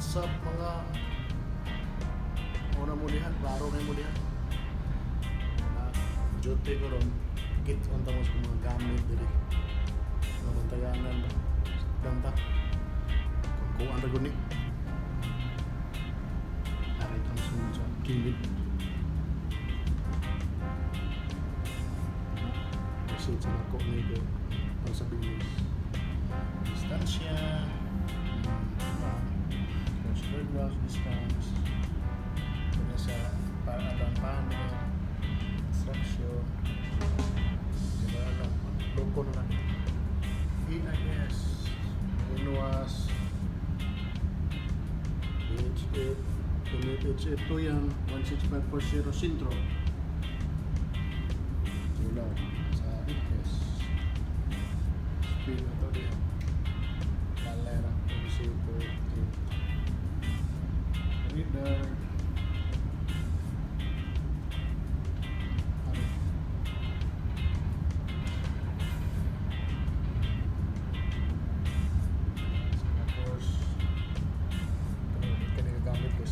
What's up mga una mo dihan, klaro na mo dihan. Jote ko ron, kit on tamo sa mga gamit diri. Nabantayanan ba? Banta. Kung kuan ra guni. Ari tamo sa kilid. Kasi sa nako ni ko para sa bilis. Distansya. Third browse distance. Kaya sa para panel. Instruction. Diba lang? Logo na lang. EIS. Inuwas. PH8. Kung PH8 to yan, 16540 Sintro. Wala. Sa ES. Speed na to din. Kalera. Reader.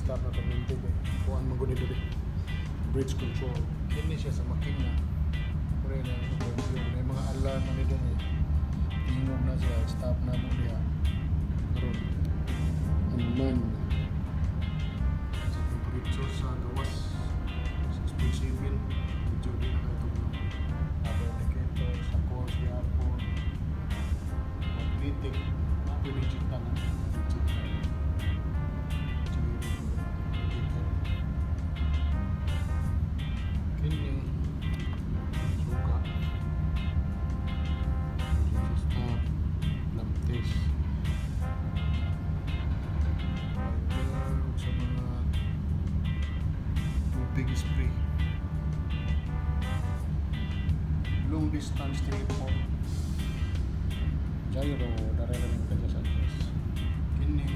Stop na pamintig eh. Kuhaan magunit ulit. Bridge control. Hindi siya sa makina. Pero yun may mga alarm na nito eh. Tingog na siya. Stop na mo niya. Pero man. Sa temperature sa gawas. 6.7. Medyo din na kayo ito. Other indicator sa course, the airport. Magnetic. Magnetic ka na. Ini suka stop lamp test sa mga tubig spray long distance tripod gyro dareramin ka sa test ini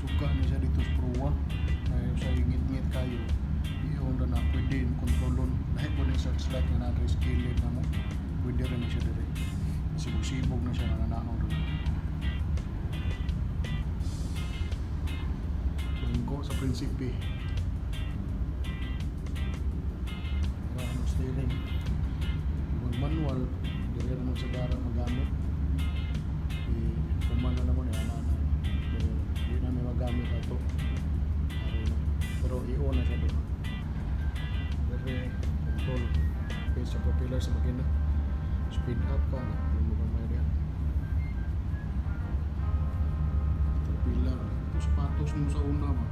suka niya siya dito sa pruwa sa ingit-ngit kayo i-on na pwede kontrolon dahil po na yung searchlight na na-address kilid na mo pwede rin na siya dire sibog-sibog na siya na nananaw doon bangko sa prinsipe marami steering manual dire naman sa darang magamit kumana naman hindi na may magamit ito pero i-on na siya doon. Very control. Page sa propeller sa makina. Speed up ka na. Yung mga may riyan. Propeller. Ito sapatos mo sa una ba?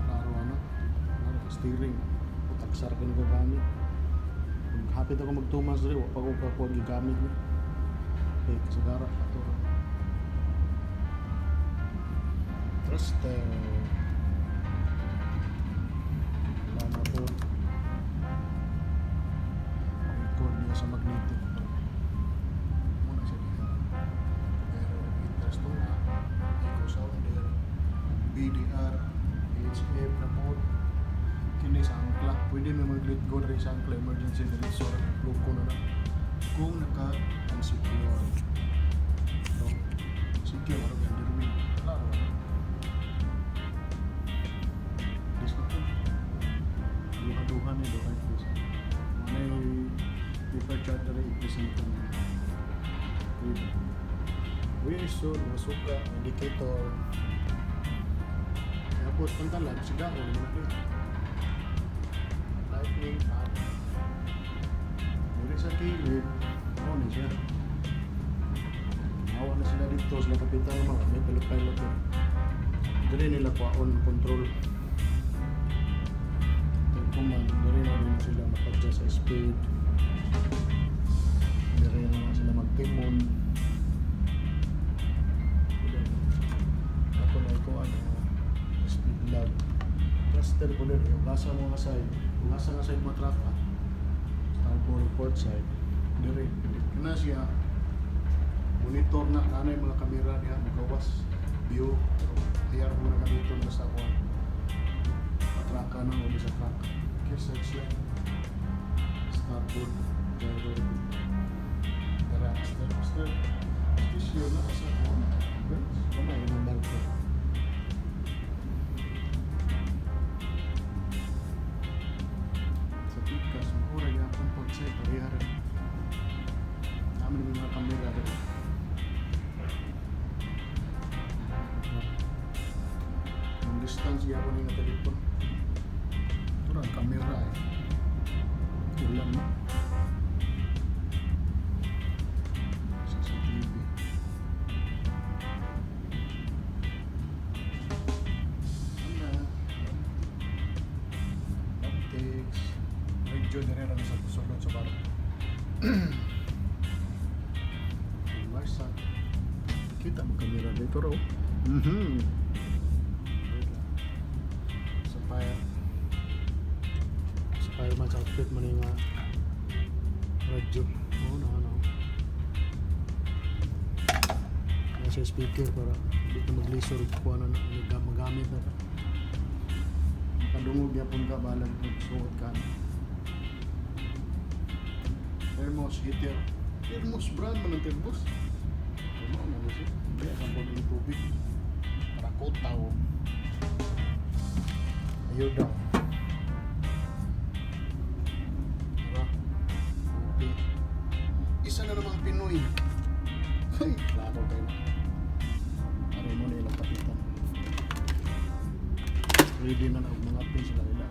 Klaro ano? Klaro ka steering. Putaksar ka na gagamit. Kung hapit ako magtumas rin, wapag ko kakuha gigamit niya. Okay, kasagara. Ito. Thruster. Record niya sa magnetic muna siya dito pero interest to na echo sounder BDR HF na po kini sa angkla pwede may mag-let go rin sa angkla emergency diretso plug ko na lang kung naka-unsecure so secure ako yan dirwin klaro duha-duha ni doon may paper chart na rin i-present ko na wheelso, masuka, indicator tapos pantalan, sigaw lightning pad muli sa kilid ano na siya mawa na sila dito sila kapitan naman may pilot-pilot doon dali nila pa on control command, dari na rin sila mag-adjust sa speed dari na sila mag-timon ako na ito speed lag cluster po rin yung lasa mga side yung lasa nga side matrack starboard port side dari kena siya monitor na nanay mga kamera niya magawas view pero hayar mo na ka dito na sa ako matraka na o sa track search lang starboard gyro tara step station na Sa'yo, pareha rin. Namin yung mga camera rin. Ang distance niya ako ng telepon. Ito na, camera eh. Ulam na. CCTV. Optics. Radio na rin ang sa sulod sa barang. Marsa. Kita mo kamera dito raw. Sa fireman sa outfit mo na yung radyo. Oo na ano. Nasa speaker para hindi ka mag-laser kung ano na magamit na. Kadungog yapon ka balag magsuot ka. Thermos heater. Thermos brand man ang thermos. Ano na siya? Hindi ang pag ng tubig. Para kotaw. Ayun daw. Diba? Okay. Isa na namang Pinoy. Ay, klaro kayo. Ano mo na ilang kapitan. Ready na ng mga pin sila ilang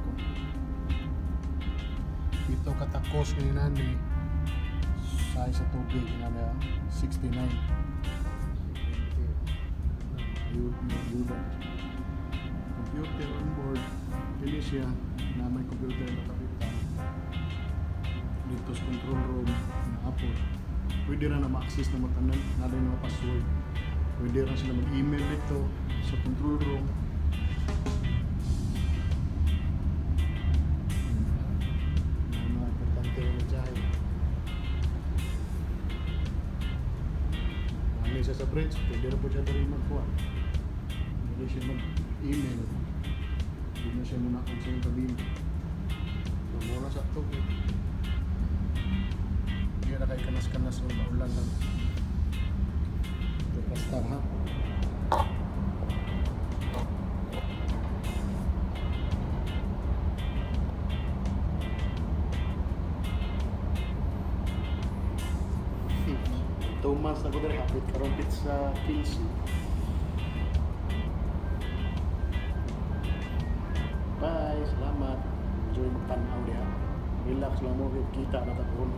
ko. Ito katakos ngayon nani size sa tubig na 69. Computer on board. Pili siya na may computer na kapitan. Dito sa control room na Apple. Pwede na ma-access na matanan na rin mga password. Pwede rin sila mag-email dito sa control room. Isa sa bridge, pwede na po siya rin magkuha. Pwede siya mag-email. Pwede na siya muna kung sa'yo sabihin. Mura sa ito. Hindi na kayo kanas-kanas ng maulan lang. Ito basta ha. Thomas ako dali hapit karompit sa Kilsi. Bye, salamat. Enjoy magtanaw diha. Relax lang mo, kita na taon.